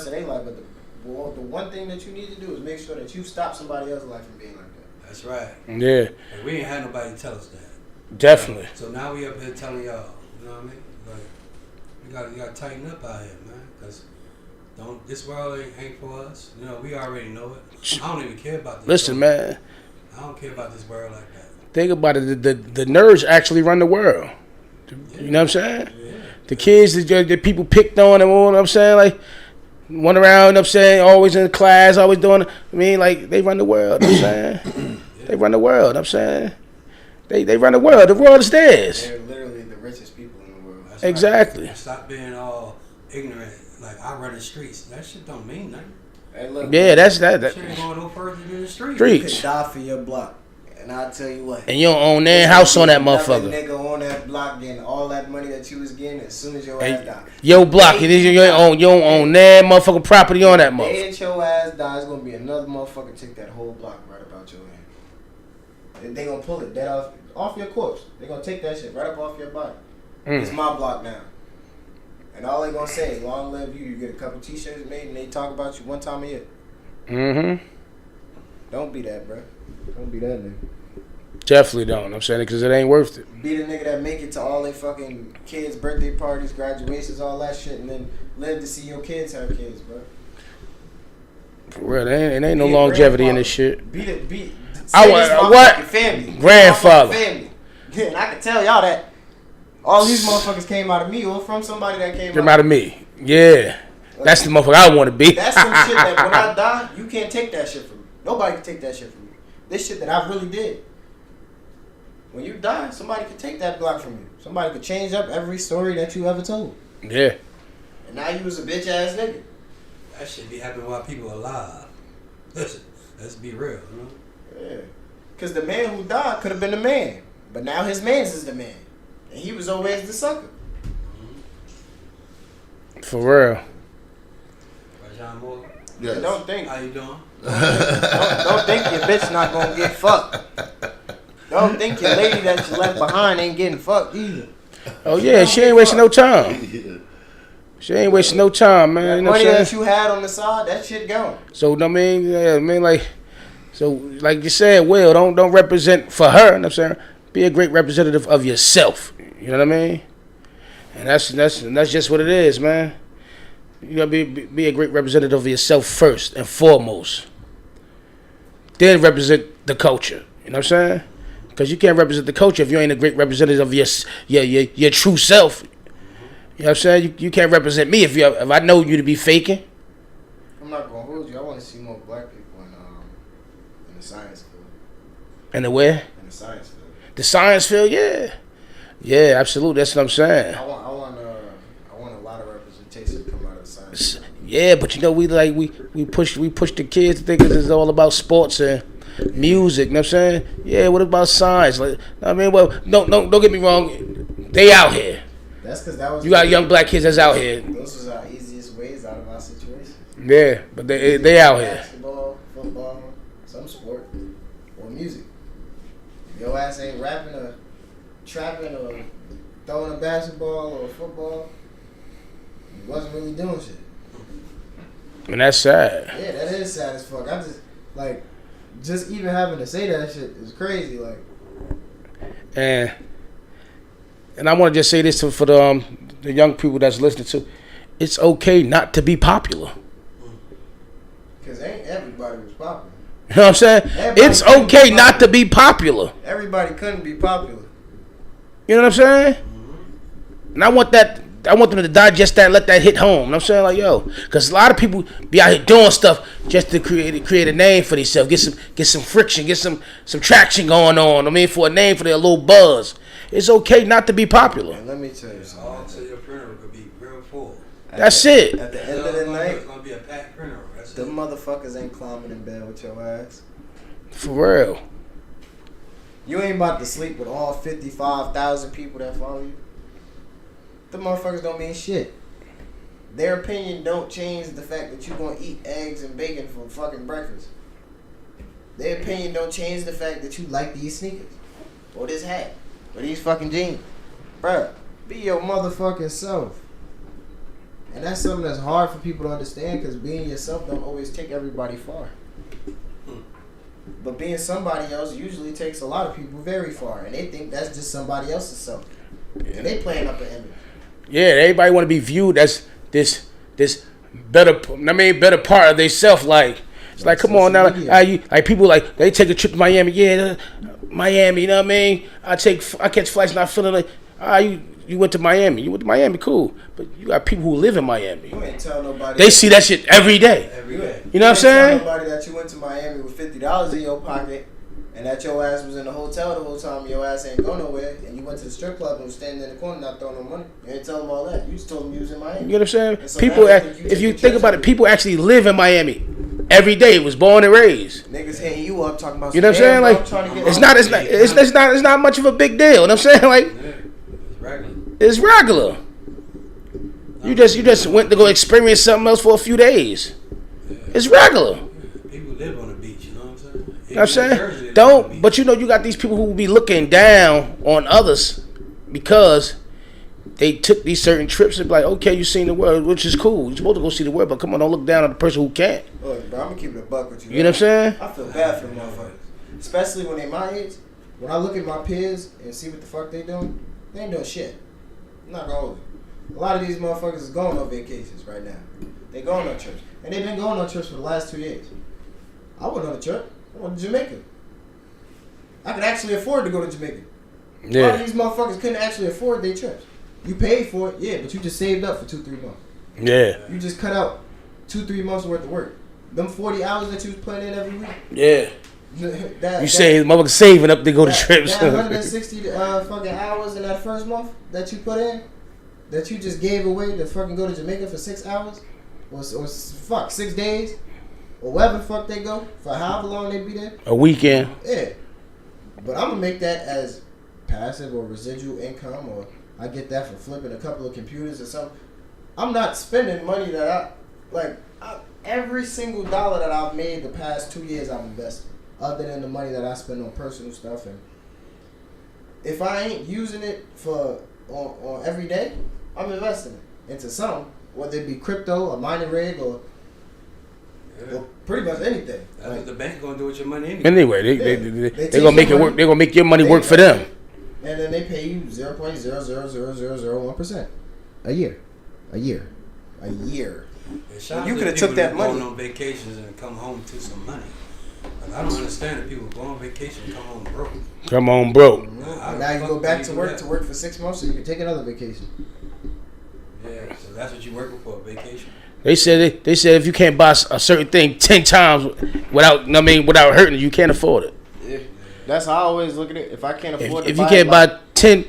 of their life. But the one thing that you need to do is make sure that you stop somebody else's life from being like that. That's right. Yeah, Like, we ain't had nobody tell us that. definitely. So now we up here telling y'all, you know what I mean? Like, you gotta tighten up out here, man. Cause this world ain't for us. You know, we already know it. I don't even care about this. Listen, world. man. I don't care about this world like that. Think about it. The nerds actually run the world. You know what I'm saying? Yeah. The kids, the people picked on them, you know what I'm saying? Like, went around, you know what I'm saying? Always in class, always doing, I mean, like, they run the world, you know what I'm saying? They run the world, you know what I'm saying? They run the world. The world is theirs. They're literally the richest people in the world. That's Exactly. Right. Stop being all ignorant. Like, I run the streets. That shit don't mean nothing. Hey, look, Yeah, that's that. Shit ain't going no further than the street. you Streets. could die for your block. And I'll tell you what. And you don't own that house on that Another motherfucker. nigga on that block getting all that money that you was getting as soon as your ass died. Yo block, you don't own that motherfucking property on that The motherfucker. day that your ass dies, it's gonna be another motherfucker take that whole block right about your hand. They gonna pull it dead off your corpse. They gonna take that shit right up off your body. It's my block now. And all they gonna say is long live you. You get a couple t-shirts made and they talk about you one time a year. Mm-hmm. Don't be that, bro. Don't be that nigga. Definitely don't. I'm saying it because it ain't worth it. Be the nigga that make it to all their fucking kids' birthday parties, graduations, all that shit, and then live to see your kids have kids, bro. For real, it ain't no Be a longevity in grandfather. this shit. Be the I say want- this what? motherfucking family. Grandfather. This motherfucking family. Yeah, and I can tell y'all that all these motherfuckers came out of me or from somebody that came Come out of me. Yeah. That's the motherfucker I want to be. That's some shit that when I die, you can't take that shit from me. Nobody can take that shit from me. This shit that I really did. When you die, somebody can take that block from you. Somebody could change up every story that you ever told. Yeah. And now you was a bitch ass nigga. That shit be happening while people are alive. Listen, let's be real, you know? Yeah. Cause the man who died could have been the man. But now his man's is the man. And he was always the sucker. For real. Rajon Moore, Yes. And don't think how you doing? don't think your bitch not gonna get fucked. Don't think your lady that you left behind ain't getting fucked either. Oh yeah, she ain't wasting no time. She ain't wasting no time, man. That You know what money I'm that saying? you had on the side, that shit gone. So I mean, yeah, I mean, like, so like you said, Will, don't represent for her. You know what I'm saying? Be a great representative of yourself. You know what I mean? And that's just what it is, man. You gotta be a great representative of yourself first and foremost. Then represent the culture. You know what I'm saying? Because you can't represent the culture if you ain't a great representative of your true self. You know what I'm saying? You can't represent me if I know you to be faking. I'm not gonna hold you. I want to see more black people in the science field. And the where? In the science field. The science field, yeah. Yeah, absolutely. That's what I'm saying. I want a lot of representation to come out of the science field. Yeah, but you know, we push the kids to think it's all about sports and music. You know what I'm saying? Yeah, what about science? Like, I mean, well, don't get me wrong. They out here. That's because that was. You got young black kids that's out here. Those was our easiest ways out of our situation. Yeah, but they out here. Basketball, football, some sport, or music. If your ass ain't rapping or trapping or throwing a basketball or football, you wasn't really doing shit. And that's sad. Yeah, that is sad as fuck. I just even having to say that shit is crazy. Like, And I want to just say this for the young people that's listening to, it's okay not to be popular. cause ain't everybody was popular. You know what I'm saying? Everybody It's couldn't be okay not popular. to be popular. Everybody couldn't be popular. You know what I'm saying? And I want them to digest that and let that hit home. You know what I'm saying? Like, yo, because a lot of people be out here doing stuff just to create a name for themselves, get some friction, get some traction going on. I mean, for a name, for their little buzz. It's okay not to be popular. And let me tell you something. All to your printer could be real full. That's it. At the end of the night, It's gonna be a packed printer. That's Them motherfuckers ain't climbing in bed with your ass. For real. You ain't about to sleep with all 55,000 people that follow you. Them motherfuckers don't mean shit. Their opinion don't change the fact that you gonna eat eggs and bacon for fucking breakfast. Their opinion don't change the fact that you like these sneakers, or this hat, or these fucking jeans. Bruh, be your motherfucking self. And that's something that's hard for people to understand, because being yourself don't always take everybody far. But being somebody else usually takes a lot of people very far, and they think that's just somebody else's self. And they playing up an image. Yeah, everybody want to be viewed as this better part of themselves. Like, it's like, come on now, like people like they take a trip to Miami. Yeah, Miami. You know what I mean? I catch flights not feeling like you went to Miami. You went to Miami, cool. But you got people who live in Miami. You ain't tell nobody. They see that shit every day. Every day. You know what I'm saying? Tell nobody that you went to Miami with $50 in your pocket, and that your ass was in the hotel the whole time. Your ass ain't go nowhere, and you went to the strip club and was standing in the corner not throwing no money. You ain't tell them all that. You just told them you was in Miami. You know what I'm saying? So People, if you think about it, people actually live in Miami every day. Was born and raised. Niggas hitting you up talking about. You know what I'm saying? Like, it's not much of a big deal. You know what I'm saying? Like, It's regular. it's regular. You just went to go experience something else for a few days. It's regular. People live on the beach, you know what I'm saying? You know what I'm saying? But you know, you got these people who will be looking down on others because they took these certain trips and be like, okay, you seen the world, which is cool. You're supposed to go see the world, but come on, don't look down on the person who can't. Look, bro, I'm gonna keep it a buck with you. You know what I'm saying? I feel bad for them motherfuckers. Especially when they my age. When I look at my peers and see what the fuck they doing, they ain't doing shit. I'm not gonna hold you. A lot of these motherfuckers is going on vacations right now. They going on trips. And they've been going on trips for the last 2 years. I went on a trip. I went to Jamaica. I could actually afford to go to Jamaica. A lot of these motherfuckers couldn't actually afford their trips. You paid for it, yeah, but you just saved up for 2-3 months. Yeah. You just cut out 2-3 months worth of work. Them 40 hours that you was putting in every week. Yeah. You say motherfuckers saving up to go to trips. That 160 fucking hours in that first month that you put in, that you just gave away to fucking go to Jamaica for 6 hours, or 6 days, or wherever the fuck they go, for however long they be there. A weekend. Yeah. But I'm gonna make that as passive or residual income, or I get that for flipping a couple of computers or something. I'm not spending money that every single dollar that I've made the past 2 years I've invested, other than the money that I spend on personal stuff. And if I ain't using it on every day, I'm investing it into something, whether it be crypto, a mining rig, or pretty much anything. That's what the bank gonna do with your money anyway. Anyway, they gonna make it work. They gonna make your money work for them. And then they pay you 0.00001% a year. You could have took that money. Going on vacations and come home to some money. Like, I don't understand that people go on vacation and come home broke. Come on, broke. Now you go back to work for 6 months so you can take another vacation. Yeah, so that's what you're working for, a vacation. They said if you can't buy a certain thing 10 times without hurting it, you can't afford it. Yeah. That's how I always look at it. If I can't afford if you can't buy 10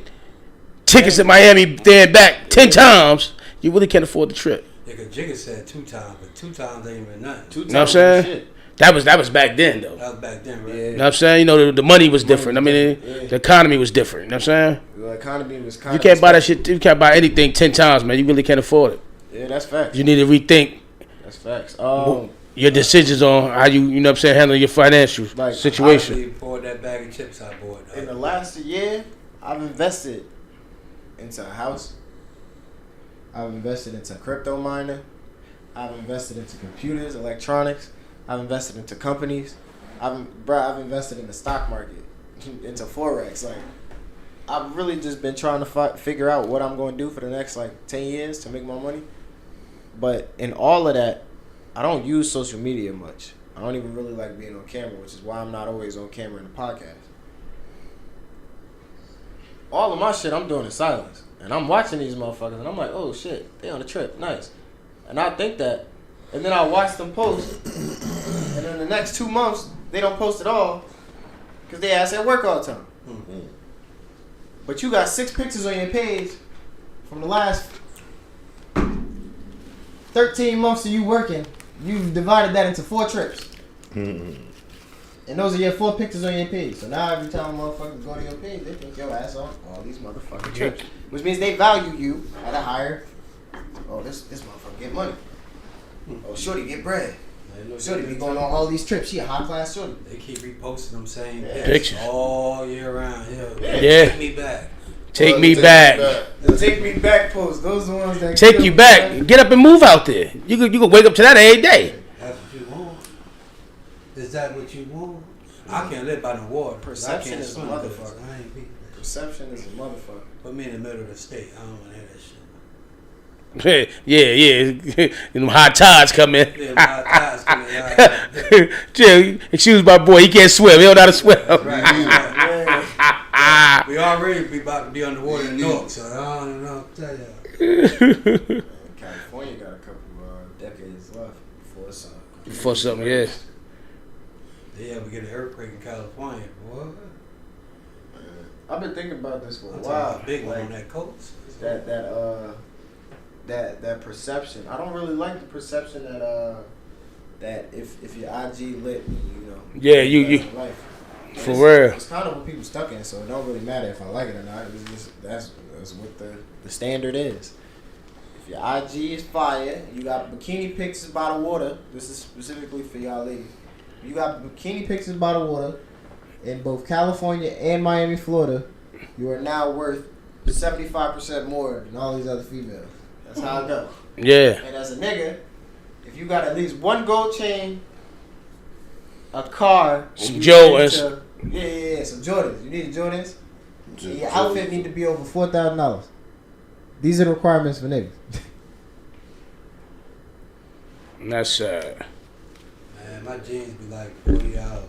tickets to Miami there and back 10 times, you really can't afford the trip. Yeah, because Jigga said 2 times, but 2 times ain't even nothing. 2 times. You know what I'm saying? Shit. That was back then though. That was back then, right? Yeah. You know what I'm saying? You know the money was different. I mean the economy was different. You know what I'm saying? The economy was kind You can't buy that shit. You can't buy anything 10 times, man. You really can't afford it. Yeah, that's facts. You need to rethink. That's facts. Your decisions on how you know what I'm saying, handle your financial situation. I really poured that bag of chips I bought. In the last year, I've invested into a house. I've invested into crypto mining. I've invested into computers, electronics. I've invested into companies. I've invested in the stock market, into Forex. Like, I've really just been trying to figure out what I'm going to do for the next 10 years to make my money. But in all of that, I don't use social media much. I don't even really like being on camera, which is why I'm not always on camera in the podcast. All of my shit I'm doing in silence. And I'm watching these motherfuckers and I'm like, oh shit, they on a trip, nice. And I think that, and then I watch them post, and then the next 2 months, they don't post at all, because they ass at work all the time. Mm-hmm. But you got 6 pictures on your page from the last 13 months of you working, You've divided that into 4 trips. And those are your 4 pictures on your page. So now every time motherfuckers go to your page, they think your ass on all these motherfucking trips. Which means they value you at a higher. Oh, this motherfucker get money. Oh, shorty get bread. Shorty be going on all these trips. She a high class shorty. They keep reposting them same Pictures all year round. Yeah. Take me back. Take me back. The take me back posts. Those are the ones that Take you back. Get up and move out there. You can wake up to that every day. That's what you want. Is that what you want? I can't live by the water. Perception is a swim, motherfucker. I ain't be. Perception is a motherfucker. Put me in the middle of the state. I don't want to hear that shit. Yeah. Them high tides come in. Yeah, my ties coming out. Jay, excuse my boy. He can't swim. He don't know how to swim. Right. We already be about to be underwater in North, so I don't know what to tell you. California got a couple decades left before it's Before something, yeah. They ever get an earthquake in California, boy. I've been thinking about this for a I'm while. talking big one on that coast. That perception. I don't really like the perception that if your IG lit, you know. Yeah, you life. for real. It's kind of what people stuck in, so it don't really matter if I like it or not. It's just that's what the standard is. If your IG is fire, you got bikini pictures by the water. This is specifically for y'all ladies. You got bikini pictures by the water in both California and Miami, Florida. You are now worth 75% more than all these other females. That's how it goes. Yeah. And as a nigga, if you got at least one gold chain, a car, Some Jordans. Yeah, some Jordans. You need Jordans. And your outfit need to be over $4,000. These are the requirements for niggas. That's sad. Man, my jeans be like $40, man.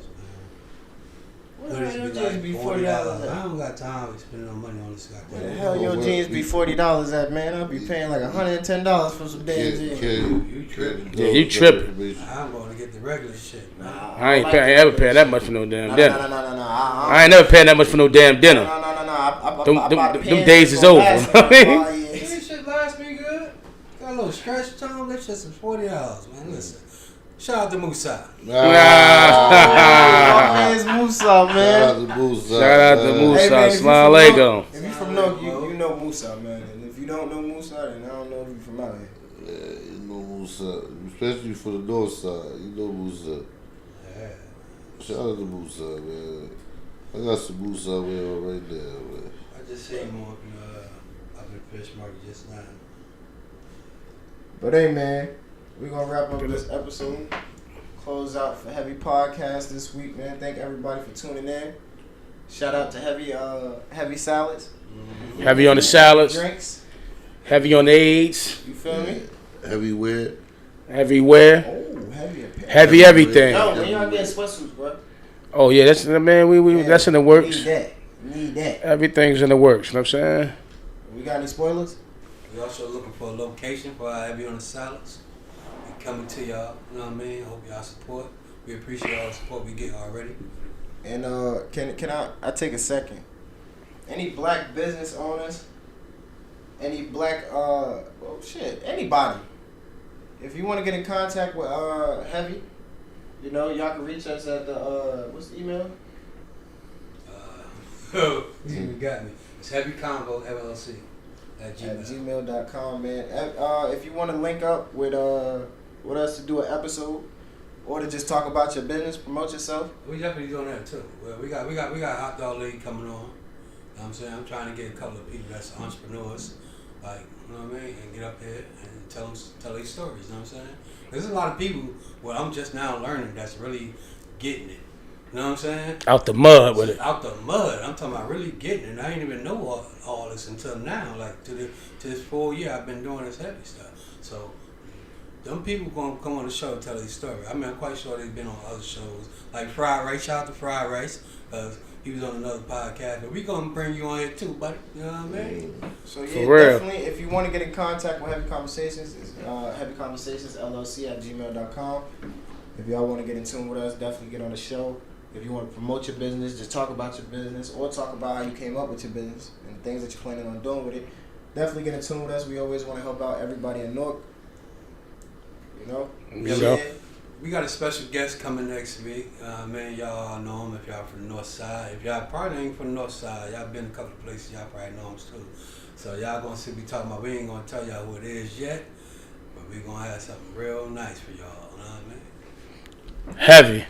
What the hell your jeans be $40 I at? don't got time to spend no money on this goddamn. Where the hell your jeans be $40 at, man? I'll be paying like $110 for some damn jeans. You tripping. Yeah, you tripping. I'm going to get the regular shit, man. I ain't ever paying that much for no damn dinner. No. I ain't never paying that much for no damn dinner. No. Them days is over. This shit last me good. Got a little stretch time. That shit's $40, man. Listen. Shout out to Musa. It's Musa, man. Shout out to Musa. Hey, man, Smile Lego. If you from North, you know Musa, man. And if you don't know Musa, then I don't know if you from out here. Yeah, you know Musa, especially for the north side. You know Musa. Yeah. Shout out to Musa, man. I got some Musa right there, man. I just seen him up in Fish Market just now. But hey, man, we're gonna wrap up this episode. Close out for Heavy Podcast this week, man. Thank everybody for tuning in. Shout out to Heavy Salads. Mm-hmm. Heavy on the salads. Drinks. Heavy on the AIDS. You feel me? Heavyweight. Heavy wear. Oh, heavy apparel. Heavy everything. Yo, when y'all getting sweatsuits, bro? Oh yeah, that's man. We that's in the works. Need that. Everything's in the works. You know what I'm saying? We got any spoilers? We also looking for a location for our Heavy on the Salads. We coming to y'all, you know what I mean? Hope y'all support. We appreciate all the support we get already. And can I take a second? Any black business owners? Any black anybody? If you want to get in contact with Heavy, you know, y'all can reach us at the what's the email? You got me. It's Heavy Convo LLC at gmail.com, man. If you want to link up with us to do an episode or to just talk about your business, promote yourself. We definitely doing that too. Well, we got Hot Dog Lady coming on. You know what I'm saying? I'm trying to get a couple of people that's entrepreneurs, like, you know what I mean, and get up here and tell these stories, you know what I'm saying? There's a lot of people where I'm just now learning that's really getting it. You know what I'm saying? Out the mud with it. Out the mud. I'm talking about really getting it. I ain't even know all this until now. Like to this 4 year I've been doing this heavy stuff. So them people gonna come on the show and tell these stories. I mean, I'm quite sure they've been on other shows like Fried Rice. Shout out to Fried Rice because he was on another podcast. But we gonna bring you on here too, buddy. You know what I mean? So yeah, For real. definitely. If you want to get in contact with Heavy Conversations, it's heavyconversationsllc@gmail.com. If y'all want to get in tune with us, definitely get on the show. If you want to promote your business, just talk about your business or talk about how you came up with your business and things that you're planning on doing with it, definitely get in tune with us. We always want to help out everybody in Newark. You know? So, We got a special guest coming next week. Man, y'all all know him if y'all from the north side. If y'all probably ain't from the north side, y'all been a couple of places, y'all probably know him too. So y'all gonna see we talking about, we ain't gonna tell y'all who it is yet, but we gonna have something real nice for y'all, you know what I mean? heavy.